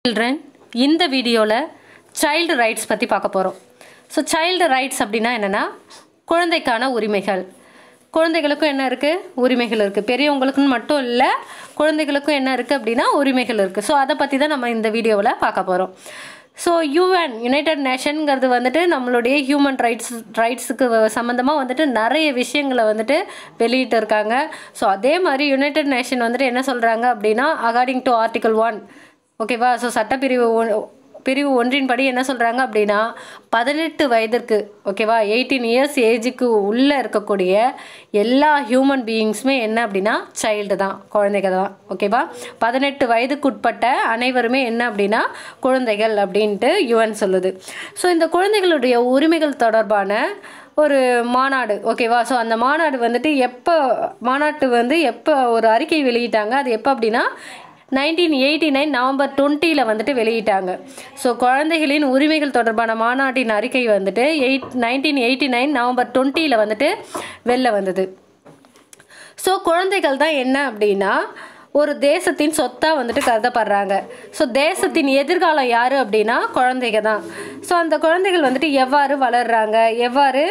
Children, இந்த வீடியோல child rights பத்தி பார்க்க போறோம். So child rights அப்படினா என்னன்னா குழந்தைக்கான உரிமைகள். குழந்தைகளுக்கு என்ன இருக்கு? உரிமைகள் இருக்கு. பெரியவங்களுக்கு மட்டும் இல்ல, குழந்தைகளுக்கும் என்ன இருக்கு அப்படினா உரிமைகள் இருக்கு. So அத பத்தி தான் நம்ம இந்த வீடியோல பார்க்க போறோம். So UN யுனைடெட் நேஷன்ங்கிறது வந்துட்டு நம்மளுடைய ஹியூமன் ரைட்ஸ்க்கு சம்பந்தமா வந்துட்டு நிறைய விஷயங்களை வந்துட்டு வெளியிட்டு இருக்காங்க. ஸோ அதே மாதிரி யுனைடெட் நேஷன் வந்துட்டு என்ன சொல்றாங்க அப்படின்னா அகார்டிங் டு ஆர்டிகல் 1 ஓகேவா. ஸோ பிரிவு 1 படி என்ன சொல்கிறாங்க அப்படின்னா 18 வயதிற்கு ஓகேவா 18 இயர்ஸ் ஏஜுக்கு உள்ளே இருக்கக்கூடிய எல்லா ஹியூமன் பீயிங்ஸுமே என்ன அப்படின்னா சைல்டு தான், குழந்தைகள் தான் ஓகேவா. 18 வயதுக்குட்பட்ட அனைவருமே என்ன அப்படின்னா குழந்தைகள் அப்படின்ட்டு யுஎன் சொல்லுது. ஸோ இந்த குழந்தைகளுடைய உரிமைகள் தொடர்பான ஒரு மாநாடு ஓகேவா. ஸோ அந்த மாநாடு வந்துட்டு எப்போ ஒரு அறிக்கை வெளியிட்டாங்க, அது எப்போ அப்படின்னா 1989 நவம்பர் 20 வந்துட்டு வெளியிட்டாங்க. ஸோ குழந்தைகளின் உரிமைகள் தொடர்பான மாநாட்டின் அறிக்கை வந்துட்டு 1989 நவம்பர் 20 வந்துட்டு வெளில வந்தது. ஸோ குழந்தைகள் தான் என்ன அப்படின்னா ஒரு தேசத்தின் சொத்தாக வந்துட்டு கருதப்படுறாங்க. ஸோ தேசத்தின் எதிர்காலம் யார் அப்படின்னா குழந்தைங்க தான். ஸோ அந்த குழந்தைகள் வந்துட்டு எவ்வாறு வளர்கிறாங்க, எவ்வாறு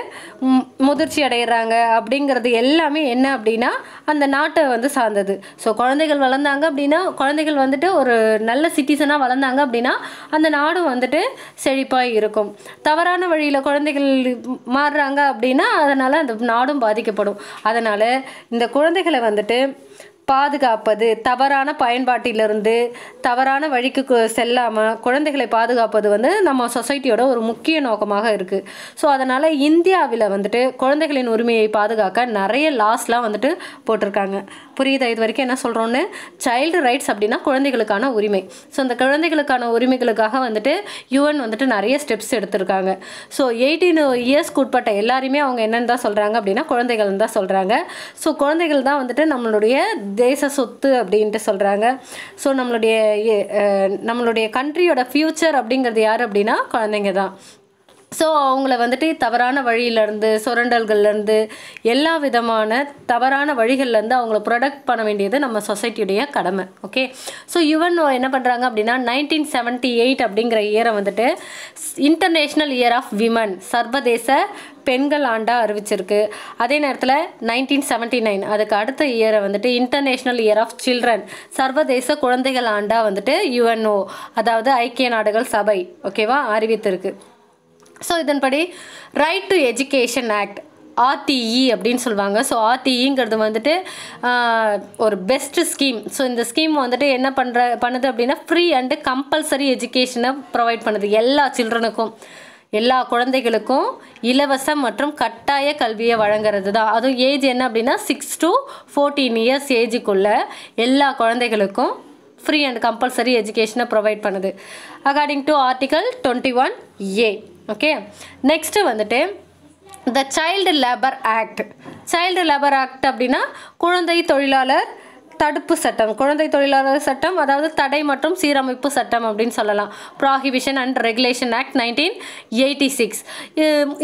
முதிர்ச்சி அடைகிறாங்க அப்படிங்கிறது எல்லாமே என்ன அப்படின்னா அந்த நாட்டை வந்து சார்ந்தது. ஸோ குழந்தைகள் வளர்ந்தாங்க அப்படின்னா, குழந்தைகள் வந்துட்டு ஒரு நல்ல சிட்டிசனாக வளர்ந்தாங்க அப்படின்னா அந்த நாடும் வந்துட்டு செழிப்பாக இருக்கும். தவறான வழியில் குழந்தைகள் மாறுறாங்க அப்படின்னா அதனால் அந்த நாடும் பாதிக்கப்படும். அதனால் இந்த குழந்தைகளை வந்துட்டு பாதுகாப்பது, தவறான பயன்பாட்டிலிருந்து தவறான வழிக்கு செல்லாமல் குழந்தைகளை பாதுகாப்பது வந்து நம்ம சொசைட்டியோட ஒரு முக்கிய நோக்கமாக இருக்குது. ஸோ அதனால் இந்தியாவில் வந்துட்டு குழந்தைகளின் உரிமையை பாதுகாக்க நிறைய லாஸ்லாம் வந்துட்டு போட்டிருக்காங்க. புரியுதா இது வரைக்கும் என்ன சொல்கிறோன்னு? சைல்டு ரைட்ஸ் அப்படின்னா குழந்தைகளுக்கான உரிமை. ஸோ அந்த குழந்தைகளுக்கான உரிமைகளுக்காக வந்துட்டு யுஎன் வந்துட்டு நிறைய ஸ்டெப்ஸ் எடுத்திருக்காங்க. ஸோ 18 இயர்ஸ்க்கு உட்பட்ட எல்லாருமே அவங்க என்னென்னு தான் சொல்கிறாங்க அப்படின்னா குழந்தைகள் தான் சொல்கிறாங்க. ஸோ குழந்தைகள் தான் வந்துட்டு நம்மளுடைய தேச சொத்து அப்படின்ட்டு சொல்கிறாங்க. ஸோ நம்மளுடைய கண்ட்ரியோட ஃப்யூச்சர் அப்படிங்கிறது யார் அப்படின்னா குழந்தைங்க தான். ஸோ அவங்கள வந்துட்டு தவறான வழியிலேருந்து, சுரண்டல்கள்லேருந்து, எல்லா விதமான தவறான வழிகள்லேருந்து அவங்கள ப்ரொடெக்ட் பண்ண வேண்டியது நம்ம சொசைட்டியுடைய கடமை. ஓகே. ஸோ யுஎன் என்ன பண்ணுறாங்க அப்படின்னா 1978 அப்படிங்கிற இயரை வந்துட்டு இன்டர்நேஷ்னல் இயர் ஆஃப் விமன், சர்வதேச பெண்கள் ஆண்டாக அறிவிச்சிருக்கு. அதே நேரத்தில் 1979 அதுக்கு அடுத்த இயரை வந்துட்டு இன்டர்நேஷ்னல் இயர் ஆஃப் சில்ட்ரன், சர்வதேச குழந்தைகள் ஆண்டாக வந்துட்டு யுஎன்ஓ அதாவது ஐக்கிய நாடுகள் சபை ஓகேவா அறிவித்திருக்கு. ஸோ இதன்படி right to education act RTE அப்படின்னு சொல்லுவாங்க. ஸோ ஆர்டிஇங்கிறது வந்துட்டு ஒரு பெஸ்ட் ஸ்கீம். ஸோ இந்த ஸ்கீம் வந்துட்டு என்ன பண்ணுது அப்படின்னா ஃப்ரீ அண்டு கம்பல்சரி எஜுகேஷனை ப்ரொவைட் பண்ணுது எல்லா சில்ட்ரனுக்கும், எல்லா குழந்தைகளுக்கும் இலவச மற்றும் கட்டாய கல்வியை வழங்குறது தான். அதுவும் ஏஜ் என்ன அப்படின்னா 6 to 14 இயர்ஸ் ஏஜுக்குள்ள எல்லா குழந்தைகளுக்கும் ஃப்ரீ அண்ட் கம்பல்சரி எஜுகேஷனை ப்ரொவைட் பண்ணுது according to article 21A. Okay. Next வந்துட்டு the child labour act. Child labour act அப்படின்னா குழந்தை தொழிலாளர் தடுப்பு சட்டம், குழந்தை தொழிலாளர் சட்டம், அதாவது தடை மற்றும் சீரமைப்பு சட்டம் அப்படின்னு சொல்லலாம். Prohibition and regulation act 1986.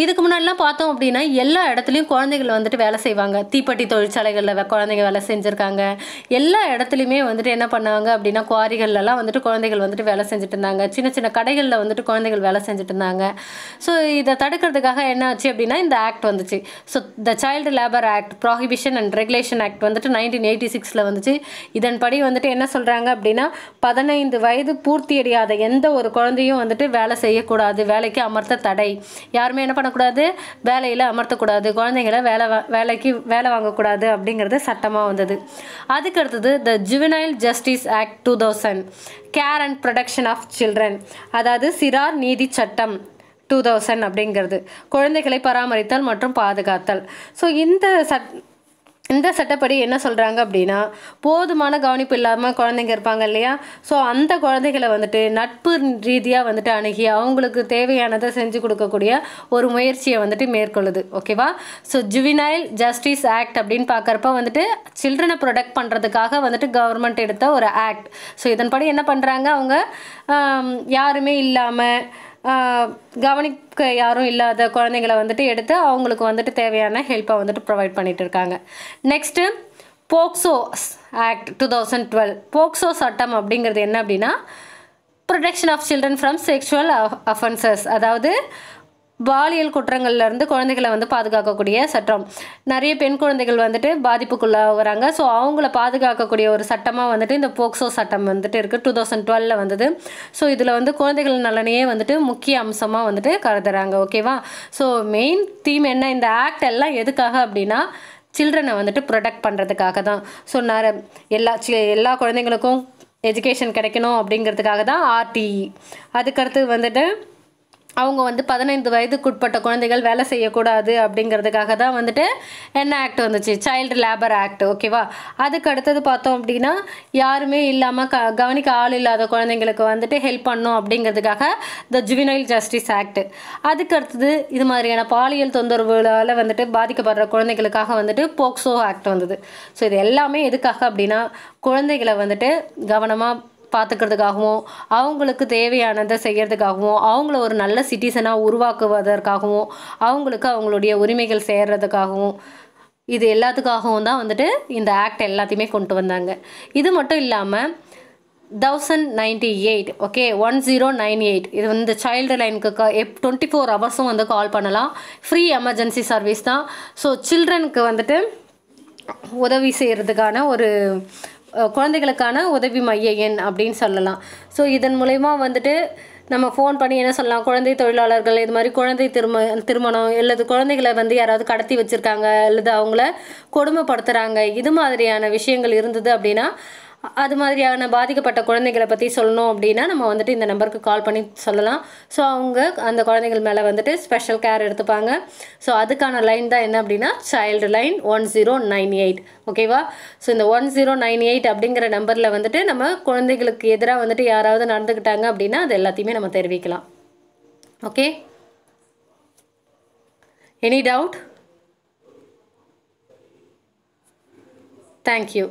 இதுக்கு முன்னாடிலாம் பார்த்தோம் அப்படின்னா எல்லா இடத்துலையும் குழந்தைகள் வந்துட்டு வேலை செய்வாங்க. தீப்பெட்டி தொழிற்சாலைகளில் குழந்தைங்க வேலை செஞ்சுருக்காங்க. எல்லா இடத்துலையுமே வந்துட்டு என்ன பண்ணாங்க அப்படின்னா குவாரிகள்லாம் வந்துட்டு குழந்தைகள் வந்துட்டு வேலை செஞ்சுட்டு இருந்தாங்க. சின்ன சின்ன கடைகளில் வந்துட்டு குழந்தைகள் வேலை செஞ்சுட்டு இருந்தாங்க. ஸோ இதை தடுக்கிறதுக்காக என்ன ஆச்சு அப்படின்னா இந்த ஆக்ட் வந்துச்சு. So the child labour act, prohibition and regulation act வந்துட்டு 1986 வந்து. இதன்படி வந்துட்டு என்ன சொல்றாங்க அப்படின்னா 15 வயது பூர்த்தியடையாத எந்த ஒரு குழந்தையும் வந்துட்டு வேலை செய்யக்கூடாது, வேலைக்கு அமர்த்த தடை, யாருமே என்ன பண்ணக்கூடாது, வேலையில் அமர்த்தக்கூடாது, குழந்தைங்களை வேலை வாங்கக்கூடாது அப்படிங்கிறது சட்டமாக வந்தது. அதுக்கு அடுத்தது the juvenile justice act 2000, care and protection of children, அதாவது சிறார் நீதி சட்டம் 2000 அப்படிங்கிறது குழந்தைகளை பராமரித்தல் மற்றும் பாதுகாத்தல். ஸோ இந்த சட்டப்படி என்ன சொல்கிறாங்க அப்படின்னா போதுமான கவனிப்பு இல்லாமல் குழந்தைங்க இருப்பாங்க இல்லையா. ஸோ அந்த குழந்தைகளை வந்துட்டு நட்பு ரீதியாக வந்துட்டு அணுகி அவங்களுக்கு தேவையானதை செஞ்சு கொடுக்கக்கூடிய ஒரு முயற்சியை வந்துட்டு மேற்கொள்ளுது ஓகேவா. ஸோ ஜுவினைல் ஜஸ்டிஸ் ஆக்ட் அப்படின்னு பார்க்குறப்ப வந்துட்டு சில்ட்ரனை ப்ரொடெக்ட் பண்ணுறதுக்காக வந்துட்டு கவர்மெண்ட் எடுத்த ஒரு ஆக்ட். ஸோ இதன்படி என்ன பண்ணுறாங்க, அவங்க யாருமே இல்லாமல் கவனிக்க யாரும் இல்லாத குழந்தைங்களை வந்துட்டு எடுத்து அவங்களுக்கு வந்துட்டு தேவையான ஹெல்ப்பை வந்துட்டு ப்ரொவைட் பண்ணிட்டு இருக்காங்க. Next POCSO act 2012. போக்சோ சட்டம் அப்படிங்கிறது என்ன அப்படின்னா protection of children from sexual offences, அதாவது பாலியல் குற்றங்கள்லேருந்து குழந்தைகளை வந்து பாதுகாக்கக்கூடிய சட்டம். நிறைய பெண் குழந்தைகள் வந்துட்டு பாதிப்புக்குள்ளாகிறாங்க. ஸோ அவங்கள பாதுகாக்கக்கூடிய ஒரு சட்டமாக வந்துட்டு இந்த போக்சோ சட்டம் வந்துட்டு இருக்குது. 2012 வந்தது. ஸோ இதில் வந்து குழந்தைகள் நலனையே வந்துட்டு முக்கிய அம்சமாக வந்துட்டு கருதுறாங்க. ஓகேவா? ஸோ மெயின் தீம் என்ன, இந்த ஆக்ட் எல்லாம் எதுக்காக அப்படின்னா சில்ட்ரனை வந்துட்டு ப்ரொடெக்ட் பண்ணுறதுக்காக தான். ஸோ எல்லா குழந்தைங்களுக்கும் எஜுகேஷன் கிடைக்கணும் அப்படிங்கிறதுக்காக தான் ஆர்டிஇ. அதுக்கடுத்து வந்துட்டு அவங்க வந்து 15 வயதுக்குட்பட்ட குழந்தைகள் வேலை செய்யக்கூடாது அப்படிங்கிறதுக்காக தான் வந்துட்டு என்ன ஆக்ட் வந்துச்சு, சைல்டு லேபர் ஆக்ட். ஓகேவா? அதுக்கு அடுத்தது பார்த்தோம் அப்படின்னா யாருமே இல்லாமல் கவனிக்க ஆள் இல்லாத குழந்தைங்களுக்கு வந்துட்டு ஹெல்ப் பண்ணணும் அப்படிங்கிறதுக்காக த ஜுவினைல் ஜஸ்டிஸ் ஆக்ட். அதுக்கு அடுத்தது இது மாதிரியான பாலியல் தொந்தரவுகளால் வந்துட்டு பாதிக்கப்படுற குழந்தைகளுக்காக வந்துட்டு போக்சோ ஆக்ட் வந்தது. ஸோ இது எல்லாமே எதுக்காக அப்படின்னா குழந்தைகளை வந்துட்டு கவனமாக பார்த்துக்கிறதுக்காகவும் அவங்களுக்கு தேவையானதை செய்கிறதுக்காகவும் அவங்கள ஒரு நல்ல சிட்டிசனாக உருவாக்குவதற்காகவும் அவங்களுக்கு அவங்களுடைய உரிமைகள் சேர்றதுக்காகவும் இது எல்லாத்துக்காகவும் தான் வந்துட்டு இந்த ஆக்ட் எல்லாத்தையுமே கொண்டு வந்தாங்க. இது மட்டும் இல்லாமல் 1098, ஓகே, 1098 இது வந்து சைல்டு லைனுக்கு 24 ஹவர்ஸும் வந்து கால் பண்ணலாம். ஃப்ரீ எமர்ஜென்சி சர்வீஸ் தான். ஸோ சில்ட்ரனுக்கு வந்துட்டு உதவி செய்கிறதுக்கான ஒரு குழந்தைகளுக்கான உதவி மைய எண் அப்படின்னு சொல்லலாம். ஸோ இதன் மூலயமா வந்துட்டு நம்ம ஃபோன் பண்ணி என்ன சொல்லலாம், குழந்தை தொழிலாளர்கள், இது மாதிரி குழந்தை திருமணம் அல்லது குழந்தைகளை வந்து யாராவது கடத்தி வச்சுருக்காங்க அல்லது அவங்கள கொடுமைப்படுத்துகிறாங்க, இது மாதிரியான விஷயங்கள் இருந்தது அப்படின்னா அது மாதிரியான பாதிக்கப்பட்ட குழந்தைகளை பற்றி சொல்லணும் அப்படின்னா நம்ம வந்துட்டு இந்த நம்பருக்கு கால் பண்ணி சொல்லலாம். ஸோ அவங்க அந்த குழந்தைகள் மேலே வந்துட்டு ஸ்பெஷல் கேர் எடுத்துப்பாங்க. ஸோ அதுக்கான லைன் தான் என்ன அப்படின்னா சைல்டு லைன் 1098. ஓகேவா? ஸோ இந்த 1098 அப்படிங்கிற நம்பரில் வந்துட்டு நம்ம குழந்தைகளுக்கு எதிராக வந்துட்டு யாராவது நடந்துக்கிட்டாங்க அப்படின்னா அது எல்லாத்தையுமே நம்ம தெரிவிக்கலாம். Okay, any doubt? தேங்க்யூ.